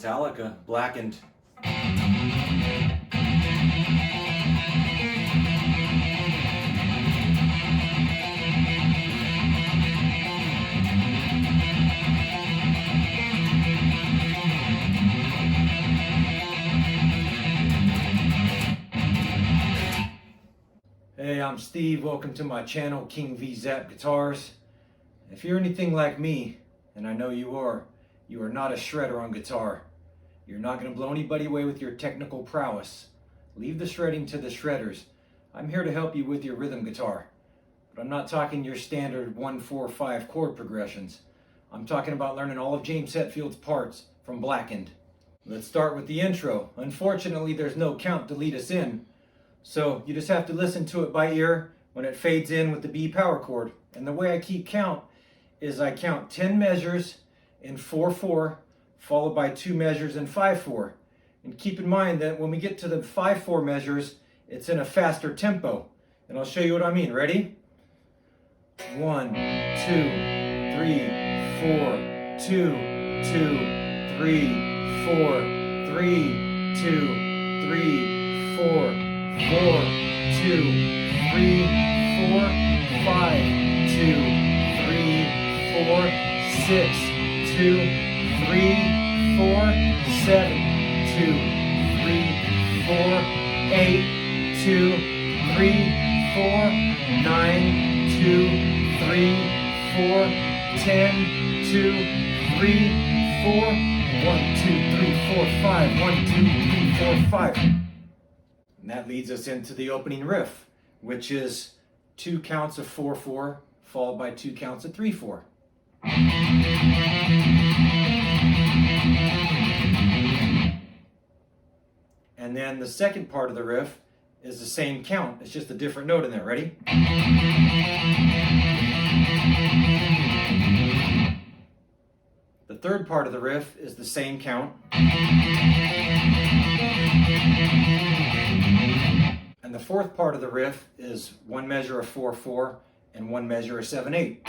Metallica, Blackened. Hey, I'm Steve. Welcome to my channel, KingVZap Guitars. If you're anything like me, and I know you are not a shredder on guitar. You're not going to blow anybody away with your technical prowess. Leave the shredding to the shredders. I'm here to help you with your rhythm guitar. But I'm not talking your standard 1-4-5 chord progressions. I'm talking about learning all of James Hetfield's parts from Blackened. Let's start with the intro. Unfortunately, there's no count to lead us in. So you just have to listen to it by ear when it fades in with the B power chord. And the way I keep count is I count 10 measures in 4/4, followed by 2 measures in 5/4. And keep in mind that when we get to the 5/4 measures, it's in a faster tempo. And I'll show you what I mean. Ready? 1, 2, 3, 4, 2, 2, 3, 4, 3, 2, 3, 4, 4, 2, 3, 4, 5, 2, 3, 4, 6, 2, 3, 4, 7, 2, 3, 4, 8, 2, 3, 4, 9, 2, 3, 4, 10, 2, 3, 4, 1, 2, 3, 4, 5, 1, 2, 3, 4, 5. And that leads us into the opening riff, which is 2 counts of 4/4, followed by 2 counts of 3/4. And then the second part of the riff is the same count. It's just a different note in there. Ready? The third part of the riff is the same count. And the fourth part of the riff is 1 measure of 4/4 and 1 measure of 7/8.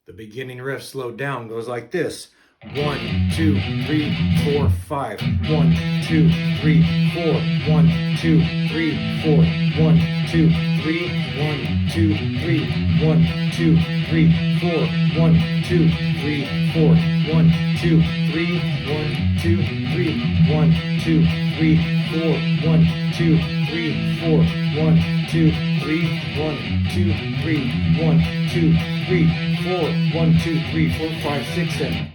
The beginning riff slowed down goes like this. 1, 2, 3, 4, 5. 1, 2, 3, 4. 1, 2, 3, 4. 1, 2, 3. 1, 2, 3. 1, 2, 3, 4. 1, 2, 3, 4. 1, 2, 3. 1, 2, 3. 1, 2, 3, 4. 1, 2, 3, 4. 1, 2, 3. 1, 2, 3. 1, 2, 3, 4. 1, 2, 3, 4, 5, 6, 7.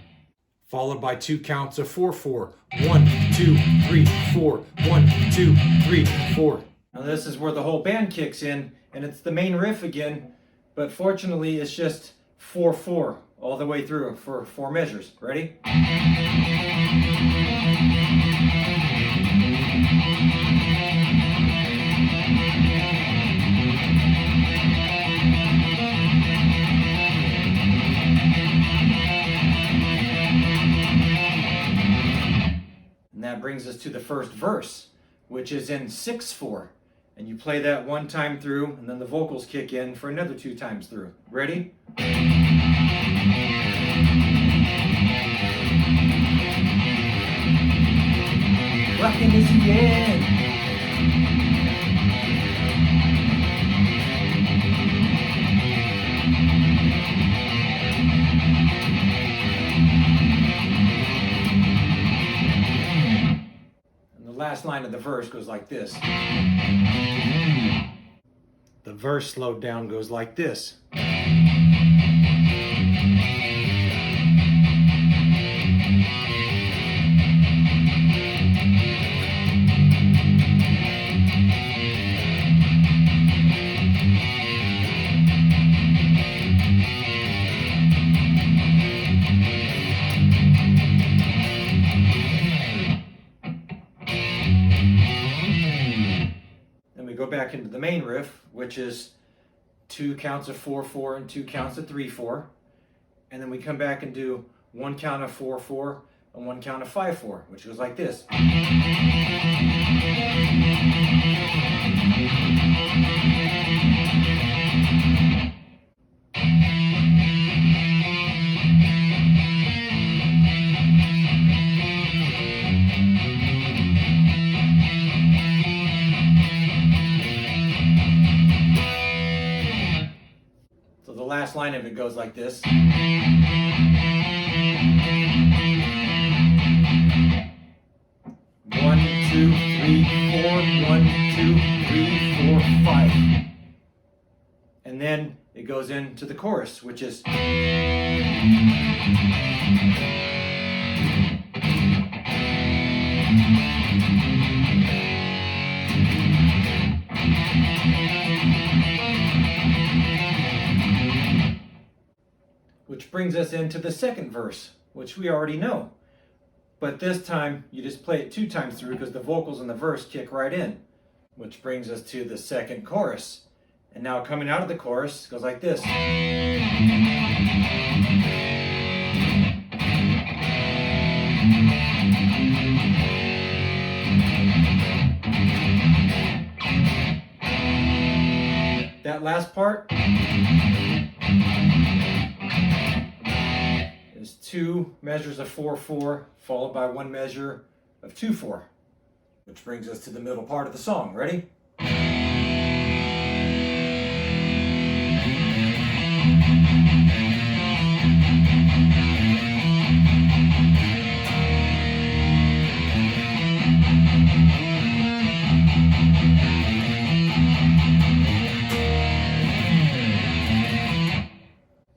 Followed by 2 counts of 4/4. 1, 2, 3, 4. 1, 2, 3, 4. Now this is where the whole band kicks in, and it's the main riff again, but fortunately it's just 4/4 all the way through for 4 measures. Ready? And that brings us to the first verse, which is in 6/4. And you play that 1 time through, and then the vocals kick in for another 2 times through. Ready? Blackened is the end. Last line of the verse goes like this. The verse slowed down goes like this. Go back into the main riff, which is 2 counts of 4/4 and 2 counts of 3/4, and then we come back and do 1 count of 4/4 and 1 count of 5/4, which goes like this. line of it goes like this. One, two, three, four. 1, 2, 3, 4, 5. And then it goes into the chorus, which is which brings us into the second verse, which we already know. But this time, you just play it 2 times through because the vocals in the verse kick right in. Which brings us to the second chorus. And now coming out of the chorus, goes like this. That last part is 2 measures of 4/4 followed by 1 measure of 2/4, which brings us to the middle part of the song. Ready?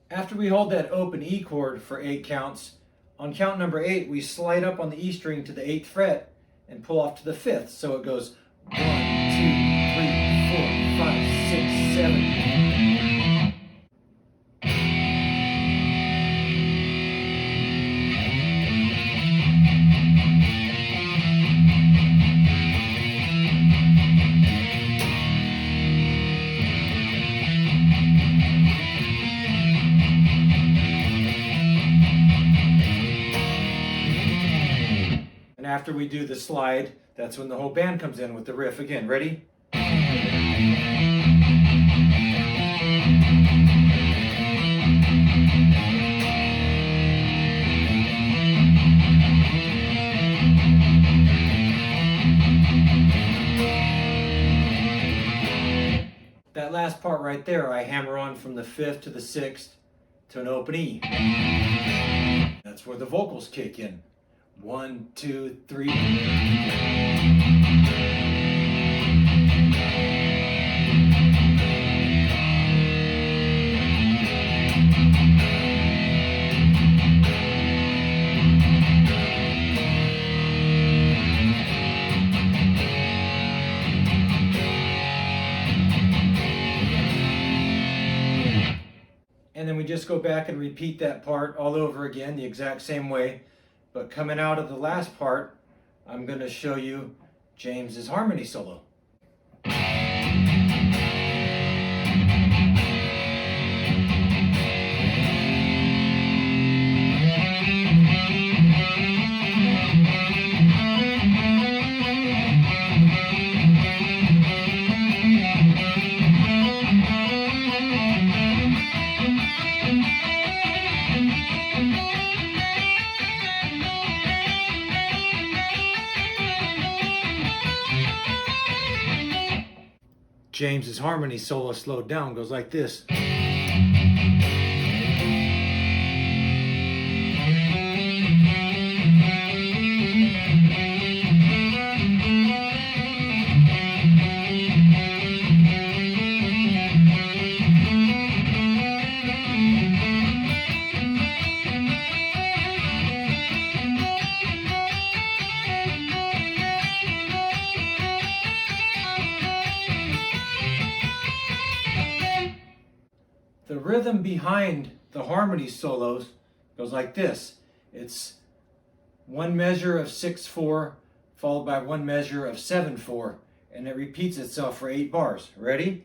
After we hold that open E chord for 8 counts, on count number 8, we slide up on the E string to the 8th fret and pull off to the 5th. So it goes 1, 2, 3, 4, 5, 6, 7. After we do the slide, that's when the whole band comes in with the riff again. Ready? That last part right there, I hammer on from the 5th to the 6th to an open E. That's where the vocals kick in. 1, 2, 3. And then we just go back and repeat that part all over again, the exact same way. But coming out of the last part, I'm going to show you James's harmony solo. James's harmony solo slowed down goes like this. The rhythm behind the harmony solos goes like this. It's 1 measure of 6/4 followed by 1 measure of 7/4, and it repeats itself for 8 bars. Ready?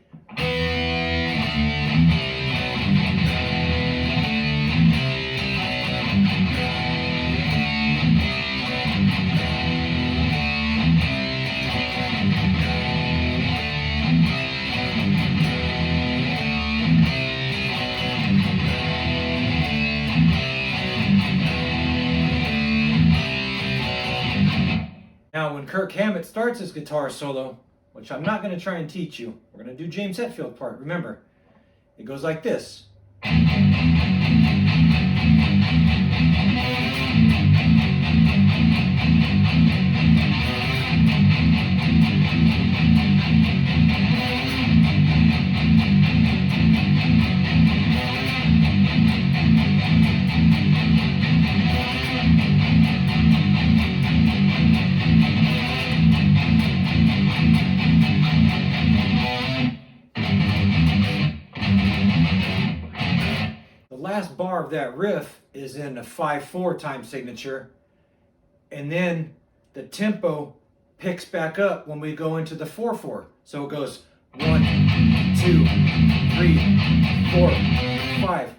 Now, when Kirk Hammett starts his guitar solo, which I'm not going to try and teach you, we're going to do James Hetfield part, remember, it goes like this. Last bar of that riff is in a 5/4 time signature, and then the tempo picks back up when we go into the 4/4. So it goes 1, 2, 3, 4, 5.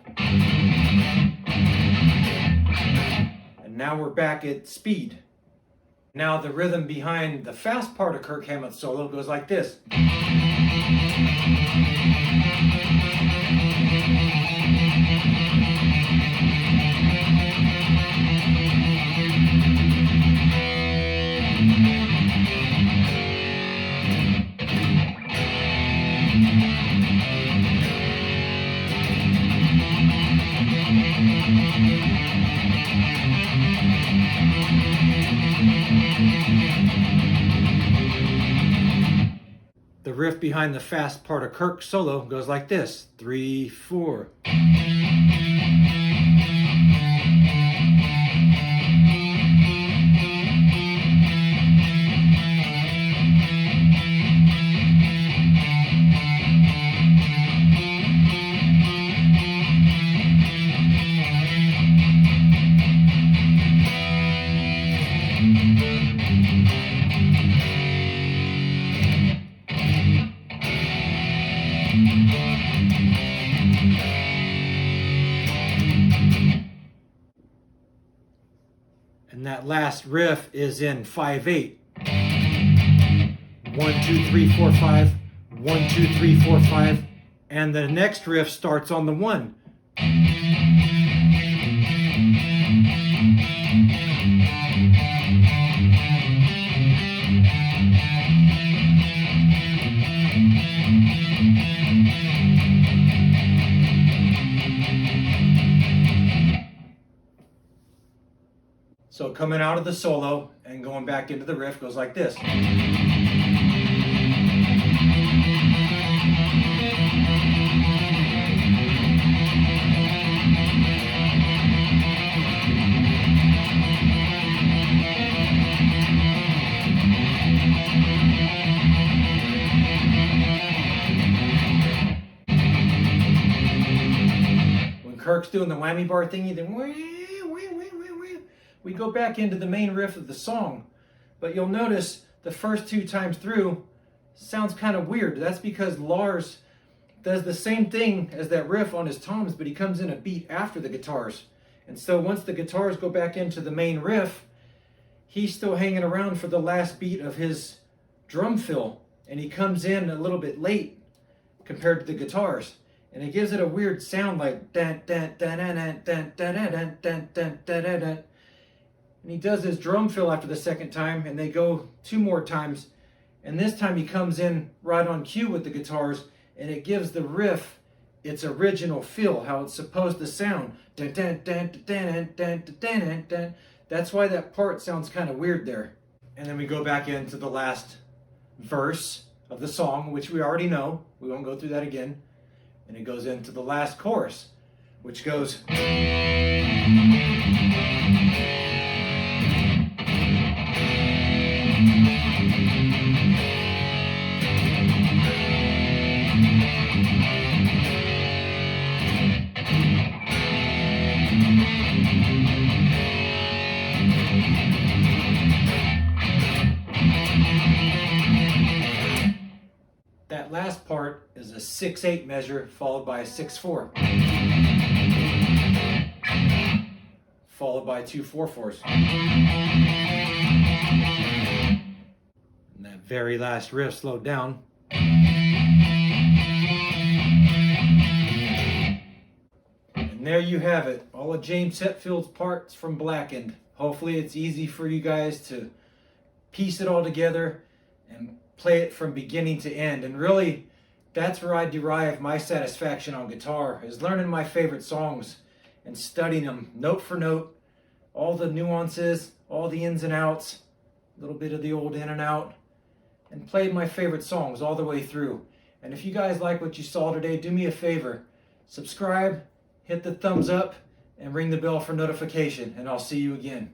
And now we're back at speed. Now the rhythm behind the fast part of Kirk Hammett's solo goes like this. The riff behind the fast part of Kirk's solo goes like this. 3, 4. And that last riff is in 5/8. 1, 2, 3, 4, 5. 1, 2, 3, 4, 5. And the next riff starts on the 1. So coming out of the solo and going back into the riff goes like this. When Kirk's doing the whammy bar thingy, then we go back into the main riff of the song, but you'll notice the first 2 times through sounds kind of weird. That's because Lars does the same thing as that riff on his toms, but he comes in a beat after the guitars. And so once the guitars go back into the main riff, he's still hanging around for the last beat of his drum fill, and he comes in a little bit late compared to the guitars. And it gives it a weird sound like dun dun dun dun dun dun dun dun dun dun dun. And he does his drum fill after the second time, and they go 2 more times. And this time he comes in right on cue with the guitars, and it gives the riff its original feel, how it's supposed to sound. Dun, dun, dun, dun, dun, dun, dun, dun. That's why that part sounds kind of weird there. And then we go back into the last verse of the song, which we already know. We won't go through that again. And it goes into the last chorus, which goes... That last part is a 6/8 measure followed by a 6/4, followed by 2 4/4s. And that very last riff slowed down. And there you have it, all of James Hetfield's parts from Blackened. Hopefully it's easy for you guys to piece it all together and play it from beginning to end. And really, That's where I derive my satisfaction on guitar, is learning my favorite songs and studying them note for note, all the nuances, all the ins and outs, a little bit of the old in and out, and played my favorite songs all the way through. And if you guys like what you saw today, do me a favor, subscribe, hit the thumbs up, and ring the bell for notification, and I'll see you again.